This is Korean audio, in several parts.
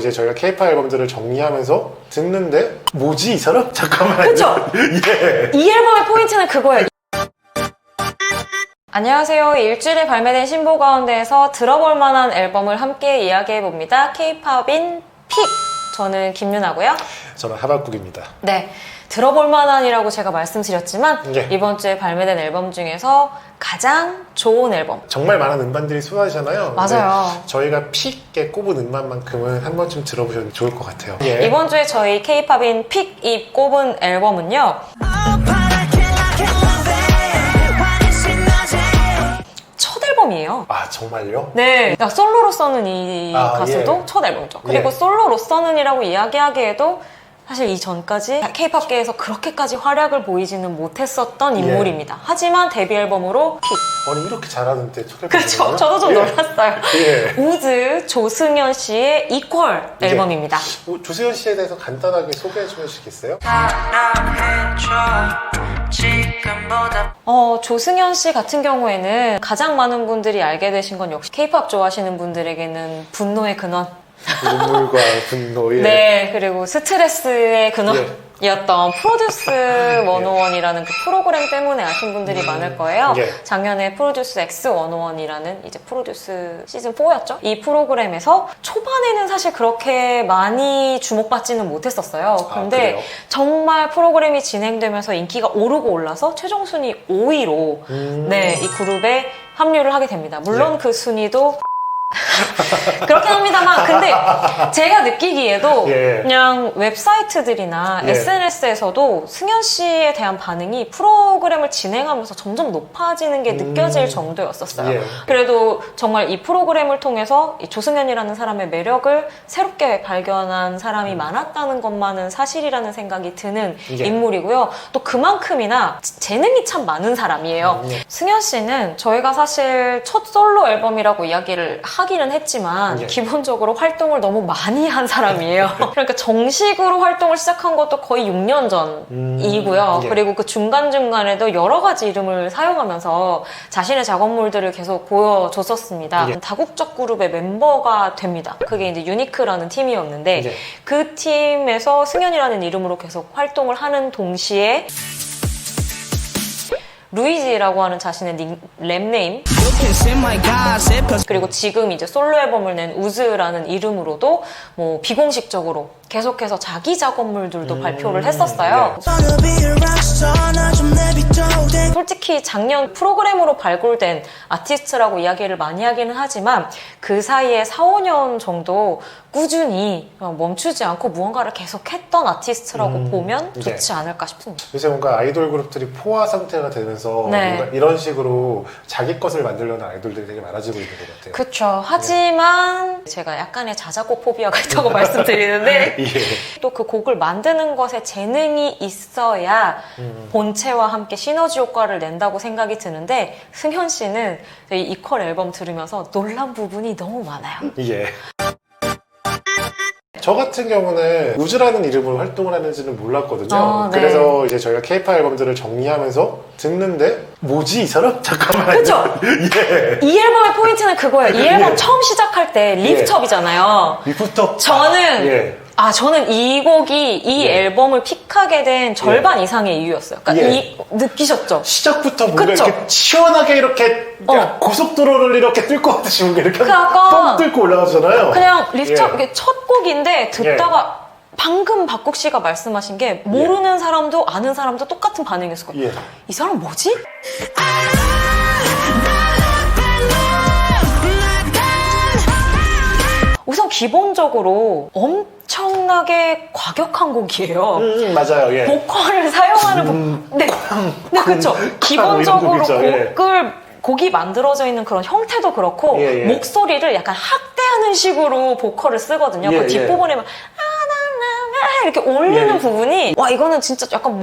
이제 저희가 K-pop 앨범들을 정리하면서 듣는데 뭐지 이 사람? 잠깐만. 그쵸? 예. 이 앨범의 포인트는 그거예요. 안녕하세요. 일주일에 발매된 신보 가운데에서 들어볼 만한 앨범을 함께 이야기해봅니다. K-팝인 픽! 저는 김윤아고요. 저는 하박국입니다. 네, 들어볼 만한이라고 제가 말씀드렸지만 예. 이번 주에 발매된 앨범 중에서 가장 좋은 앨범. 정말 많은 음반들이 쏟아지잖아요. 맞아요. 근데 저희가 픽에 꼽은 음반만큼은 한 번쯤 들어보셔도 좋을 것 같아요. 예. 이번 주에 저희 K-팝인 픽이 꼽은 앨범은요. 첫 앨범이에요. 아 정말요? 네, 그러니까 솔로로서는 이 가수도 예. 첫 앨범이죠. 그리고 예. 솔로로서는이라고 이야기하기에도 사실 이전까지 K-팝계에서 그렇게까지 활약을 보이지는 못했었던 인물입니다. 하지만 데뷔 앨범으로 픽. 아니 이렇게 잘하는데 첫 앨범. 그렇죠. 저도 좀 놀랐어요. 예. 우즈 조승연 씨의 이퀄 앨범입니다. 조세현 씨에 대해서 간단하게 소개해 주시겠어요? 조승연 씨 같은 경우에는 가장 많은 분들이 알게 되신 건 역시 K-팝 좋아하시는 분들에게는 분노의 근원. 눈물과 분노. 예. 네, 그리고 스트레스의 근원이었던 프로듀스 101이라는 그 프로그램 때문에 아신 분들이 많을 거예요. 예. 작년에 프로듀스 X101이라는 이제 프로듀스 시즌 4였죠. 이 프로그램에서 초반에는 사실 그렇게 많이 주목받지는 못했었어요. 근데 그래요? 정말 프로그램이 진행되면서 인기가 오르고 올라서 최종 순위 5위로 네, 이 그룹에 합류를 하게 됩니다. 물론 예. 그 순위도 그렇긴 합니다만, 근데 제가 느끼기에도 예. 그냥 웹사이트들이나 예. SNS에서도 승연 씨에 대한 반응이 프로그램을 진행하면서 점점 높아지는 게 느껴질 정도였었어요. 예. 그래도 정말 이 프로그램을 통해서 이 조승연이라는 사람의 매력을 새롭게 발견한 사람이 많았다는 것만은 사실이라는 생각이 드는 예. 인물이고요. 또 그만큼이나 재능이 참 많은 사람이에요. 예. 승연 씨는 저희가 사실 첫 솔로 앨범이라고 이야기를 하기는 했지만 예. 기본적으로 활동을 너무 많이 한 사람이에요. 그러니까 정식으로 활동을 시작한 것도 거의 6년 전이고요. 예. 그리고 그 중간중간에도 여러 가지 이름을 사용하면서 자신의 작업물들을 계속 보여줬었습니다. 예. 다국적 그룹의 멤버가 됩니다. 그게 이제 유니크라는 팀이었는데 예. 그 팀에서 승연이라는 이름으로 계속 활동을 하는 동시에 루이지라고 하는 자신의 랩네임 그리고 지금 이제 솔로 앨범을 낸 우즈라는 이름으로도 뭐 비공식적으로 계속해서 자기 작업물들도 발표를 했었어요. 솔직히 작년 프로그램으로 발굴된 아티스트라고 이야기를 많이 하기는 하지만 그 사이에 4, 5년 정도 꾸준히 멈추지 않고 무언가를 계속했던 아티스트라고 보면 좋지 않을까 싶습니다. 요새 뭔가 아이돌 그룹들이 포화 상태가 되면서 네. 뭔가 이런 식으로 자기 것을 만들려는 아이돌들이 되게 많아지고 있는 것 같아요. 그쵸. 하지만 제가 약간의 자작곡 포비아가 있다고 말씀드리는데 예. 또 그 곡을 만드는 것에 재능이 있어야 본체와 함께 시너지 효과를 낸다고 생각이 드는데 승현 씨는 이 이퀄 앨범 들으면서 놀란 부분이 너무 많아요. 예. 저 같은 경우는 우즈라는 이름으로 활동을 하는지는 몰랐거든요. 네. 그래서 이제 저희가 K-pop 앨범들을 정리하면서 듣는데 뭐지 이 사람? 잠깐만. 그쵸? 예. 이 앨범의 포인트는 그거예요. 이 앨범 예. 처음 시작할 때 리프트업이잖아요. 리프터. 저는 저는 이 곡이 이 예. 앨범을 픽하게 된 절반 이상의 이유였어요. 그러니까 예. 느끼셨죠? 시작부터 뭔가 그쵸? 이렇게 시원하게 이렇게 고속도로를 이렇게 뚫고 가듯이 뭔가 이렇게 약간 뻥 뚫고 올라가잖아요. 그냥 리프트업 예. 이게 첫 곡인데 듣다가 방금 박국 씨가 말씀하신 게 모르는 사람도 아는 사람도 똑같은 반응이었을 거예요. 예. 이 사람 뭐지? 우선 기본적으로 엄청나게 과격한 곡이에요. 맞아요. 예. 보컬을 사용하는 네, 그렇죠. 기본적으로 이런 곡이죠. 곡이 만들어져 있는 그런 형태도 그렇고 예, 예. 목소리를 약간 학대하는 식으로 보컬을 쓰거든요. 예, 그 뒷부분에 막 이렇게 올리는 부분이 와 이거는 진짜 약간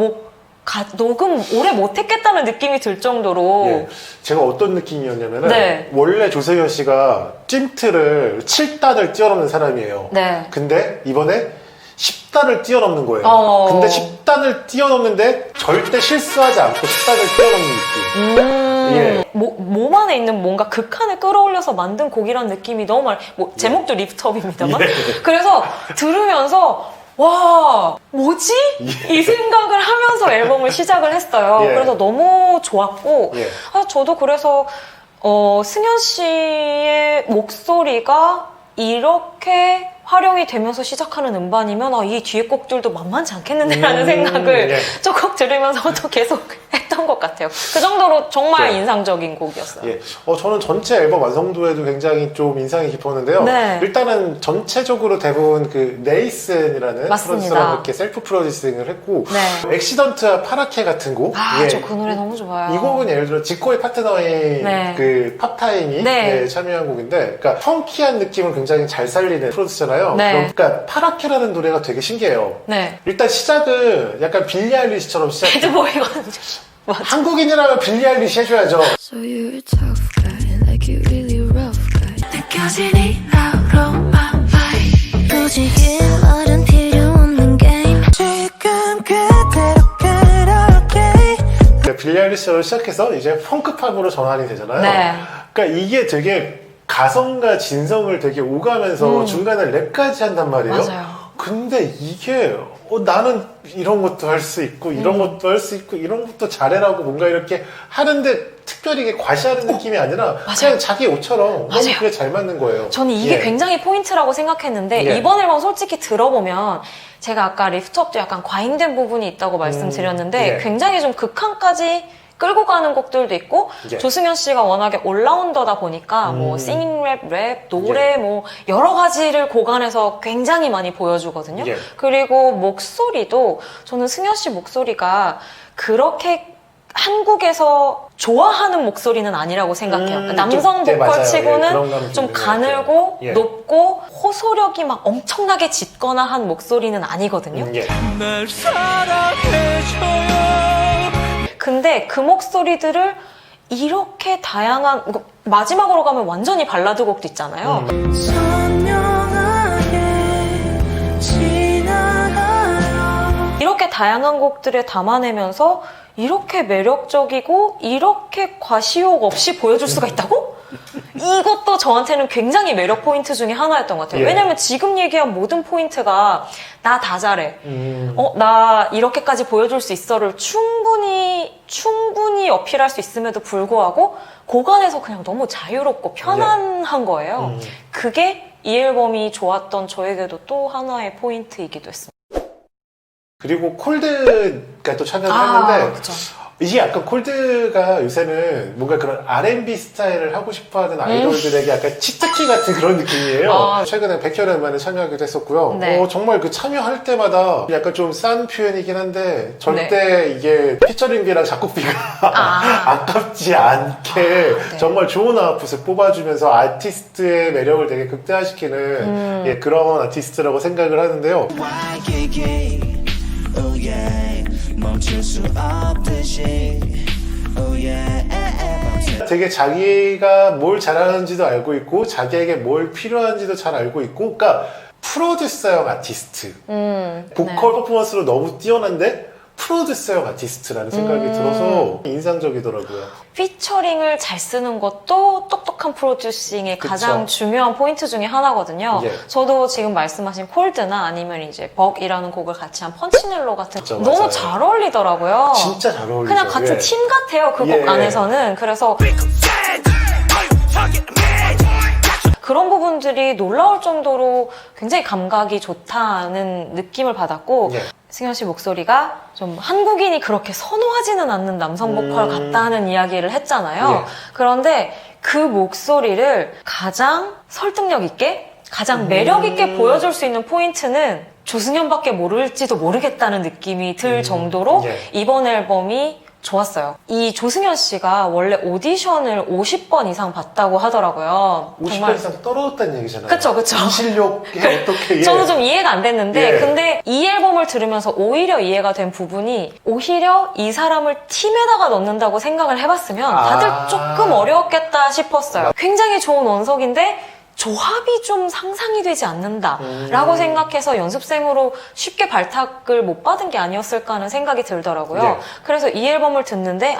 녹음 오래 못했겠다는 느낌이 들 정도로 예. 제가 어떤 느낌이었냐면은 네. 원래 조세현 씨가 찜트를 7단을 뛰어넘는 사람이에요. 네. 근데 이번에 10단을 뛰어넘는 거예요. 근데 10단을 뛰어넘는데 절대 실수하지 않고 10단을 뛰어넘는 느낌. 몸 안에 있는 뭔가 극한을 끌어올려서 만든 곡이란 느낌이 너무 많이, 뭐 제목도 리프트업입니다만. 그래서 들으면서 와, 뭐지? 이 생각을 하면서 앨범을 시작을 했어요. 그래서 너무 좋았고, 저도 그래서 승현 씨의 목소리가 이렇게 활용이 되면서 시작하는 음반이면 이 뒤에 곡들도 만만치 않겠는데라는 생각을 조금 들으면서도 계속 했던 것 같아요. 그 정도로 정말 인상적인 곡이었어요. 저는 전체 앨범 완성도에도 굉장히 좀 인상이 깊었는데요. 일단은 전체적으로 대부분 그 네이슨이라는 프로듀서랑 이렇게 셀프 프로듀싱을 했고, 액시던트와 파라케 같은 곡. 저 그 노래 너무 좋아요. 이 곡은 예를 들어 지코의 파트너인 그 팝타임이 참여한 곡인데, 그러니까 펑키한 느낌을 굉장히 잘 살리는 프로듀서잖아요. 그러니까 파라케라는 노래가 되게 신기해요. 일단 시작은 약간 빌리 아일리시처럼 시작해요. 배드보이거든요. 한국인이라면 빌리 아일리시 해줘야죠. So you're a tough guy, like you really rough guy. 느껴지니 out of my mind. 굳이 말은 필요 없는 게임. 지금 그대로 그렇게. 빌리 아일리시로 시작해서 이제 펑크팝으로 전환이 되잖아요. 그러니까 이게 되게 가성과 진성을 되게 오가면서 중간에 랩까지 한단 말이에요. 근데 이게 나는 이런 것도 할 수 있고 이런 것도 할 수 있고 이런 것도 잘해라고 뭔가 이렇게 하는데 특별히 이게 과시하는 느낌이 아니라 그냥 자기 옷처럼 너무 그게 잘 맞는 거예요. 저는 이게 굉장히 포인트라고 생각했는데 이번 앨범 솔직히 들어보면 제가 아까 리프트업도 약간 과잉된 부분이 있다고 말씀드렸는데 굉장히 좀 극한까지 끌고 가는 곡들도 있고 조승현 씨가 워낙에 올라운더다 보니까 뭐 싱잉랩, 랩, 노래 뭐 여러 가지를 고간해서 굉장히 많이 보여주거든요. 그리고 목소리도 저는 승현 씨 목소리가 그렇게 한국에서 좋아하는 목소리는 아니라고 생각해요. 남성 보컬 치고는 좀 가늘고 높고 호소력이 막 엄청나게 짙거나 한 목소리는 아니거든요. 날 사랑해줘요. 근데 그 목소리들을 이렇게 다양한, 마지막으로 가면 완전히 발라드 곡도 있잖아요. 선명하게 지나가요. 이렇게 다양한 곡들을 담아내면서 이렇게 매력적이고 이렇게 과시욕 없이 보여줄 수가 있다고? 이것도 저한테는 굉장히 매력 포인트 중에 하나였던 것 같아요. 왜냐면 지금 얘기한 모든 포인트가 나 다 잘해. 나 이렇게까지 보여줄 수 있어를 충분히 어필할 수 있음에도 불구하고 고간에서 그냥 너무 자유롭고 편안한 거예요. 그게 이 앨범이 좋았던 저에게도 또 하나의 포인트이기도 했습니다. 그리고 콜드가 또 참여를 했는데 그쵸. 이게 약간 콜드가 요새는 뭔가 그런 R&B 스타일을 하고 싶어하는 아이돌들에게 약간 치트키 같은 그런 느낌이에요. 최근에 백혈연만에 참여하기도 했었고요. 정말 그 참여할 때마다 약간 좀 싼 표현이긴 한데 절대 이게 피처링비랑 작곡비가 아깝지 않게 정말 좋은 아웃풋을 뽑아주면서 아티스트의 매력을 되게 극대화시키는 그런 아티스트라고 생각을 하는데요. 멈출 수 없듯이 되게 자기가 뭘 잘하는지도 알고 있고 자기에게 뭘 필요한지도 잘 알고 있고 그러니까 프로듀서형 아티스트 보컬 퍼포먼스로 너무 뛰어난데 프로듀서형 아티스트라는 생각이 들어서 인상적이더라고요. 피처링을 잘 쓰는 것도 똑똑한 프로듀싱의 가장 중요한 포인트 중에 하나거든요. 저도 지금 말씀하신 콜드나 아니면 이제 벅이라는 곡을 같이 한 펀치넬로 같은 너무 잘 어울리더라고요. 진짜 잘 어울리죠. 그냥 같은 팀 같아요. 그 곡 안에서는. 그래서 그런 부분들이 놀라울 정도로 굉장히 감각이 좋다는 느낌을 받았고 승현 씨 목소리가 좀 한국인이 그렇게 선호하지는 않는 남성 보컬 같다는 이야기를 했잖아요. 그런데 그 목소리를 가장 설득력 있게 가장 매력 있게 보여줄 수 있는 포인트는 조승현밖에 모를지도 모르겠다는 느낌이 들 정도로 이번 앨범이 좋았어요. 이 조승현 씨가 원래 오디션을 50번 이상 봤다고 하더라고요. 50번 이상 떨어졌다는 얘기잖아요. 그쵸. 이 실력이 어떻게 저도 좀 이해가 안 됐는데 근데 이 앨범을 들으면서 오히려 이해가 된 부분이 오히려 이 사람을 팀에다가 넣는다고 생각을 해봤으면 다들 조금 어려웠겠다 싶었어요. 굉장히 좋은 원석인데 조합이 좀 상상이 되지 않는다라고 생각해서 연습생으로 쉽게 발탁을 못 받은 게 아니었을까 하는 생각이 들더라고요. 그래서 이 앨범을 듣는데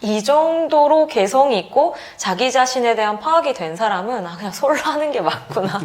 이 정도로 개성이 있고 자기 자신에 대한 파악이 된 사람은 그냥 솔로 하는 게 맞구나.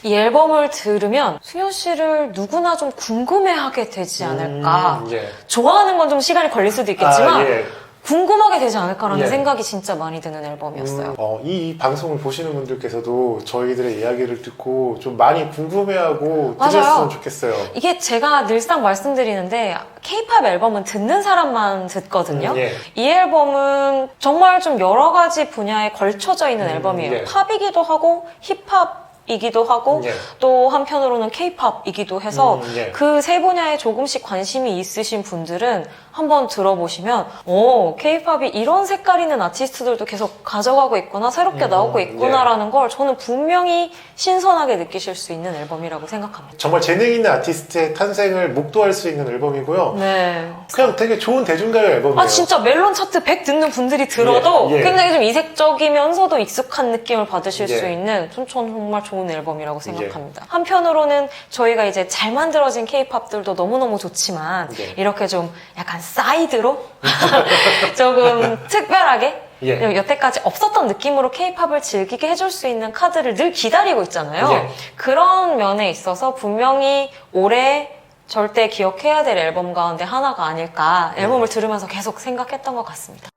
이 앨범을 들으면 수현 씨를 누구나 좀 궁금해하게 되지 않을까. 예. 좋아하는 건 좀 시간이 걸릴 수도 있겠지만 예. 궁금하게 되지 않을까라는 예. 생각이 진짜 많이 드는 앨범이었어요. 이 방송을 보시는 분들께서도 저희들의 이야기를 듣고 좀 많이 궁금해하고 맞아요. 들으셨으면 좋겠어요. 이게 제가 늘상 말씀드리는데 K-팝 앨범은 듣는 사람만 듣거든요. 예. 이 앨범은 정말 좀 여러 가지 분야에 걸쳐져 있는 앨범이에요. 예. 팝이기도 하고 힙합이기도 하고 예. 또 한편으로는 K-팝이기도 해서 예. 그 세 분야에 조금씩 관심이 있으신 분들은 한번 들어보시면 K-팝이 이런 색깔 있는 아티스트들도 계속 가져가고 있구나, 새롭게 나오고 있구나라는 걸 저는 분명히 신선하게 느끼실 수 있는 앨범이라고 생각합니다. 정말 재능 있는 아티스트의 탄생을 목도할 수 있는 앨범이고요. 네. 그냥 되게 좋은 대중가요 앨범이에요. 아 진짜 멜론 차트 100 듣는 분들이 들어도 예, 예. 굉장히 좀 이색적이면서도 익숙한 느낌을 받으실 예. 수 있는 전 정말 좋은 앨범이라고 생각합니다. 한편으로는 저희가 이제 잘 만들어진 K-팝들도 너무너무 좋지만 예. 이렇게 좀 약간 사이드로 조금 특별하게 예. 여태까지 없었던 느낌으로 K-팝을 즐기게 해줄 수 있는 카드를 늘 기다리고 있잖아요. 예. 그런 면에 있어서 분명히 올해 절대 기억해야 될 앨범 가운데 하나가 아닐까 앨범을 들으면서 계속 생각했던 것 같습니다.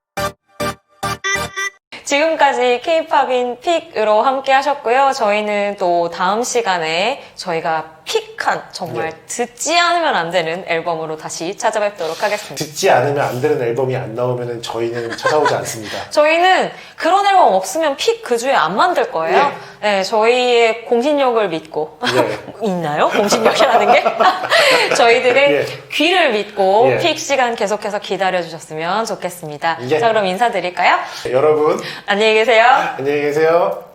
지금까지 K-팝인 픽으로 함께 하셨고요. 저희는 또 다음 시간에 저희가 픽한 정말 듣지 않으면 안 되는 앨범으로 다시 찾아뵙도록 하겠습니다. 듣지 않으면 안 되는 앨범이 안 나오면 저희는 찾아오지 않습니다. 저희는 그런 앨범 없으면 픽 그 주에 안 만들 거예요. 네, 저희의 공신력을 믿고 있나요? 공신력이라는 게? 저희들의 귀를 믿고 픽 시간 계속해서 기다려주셨으면 좋겠습니다. 자, 그럼 인사드릴까요? 여러분 안녕히 계세요. 안녕히 계세요.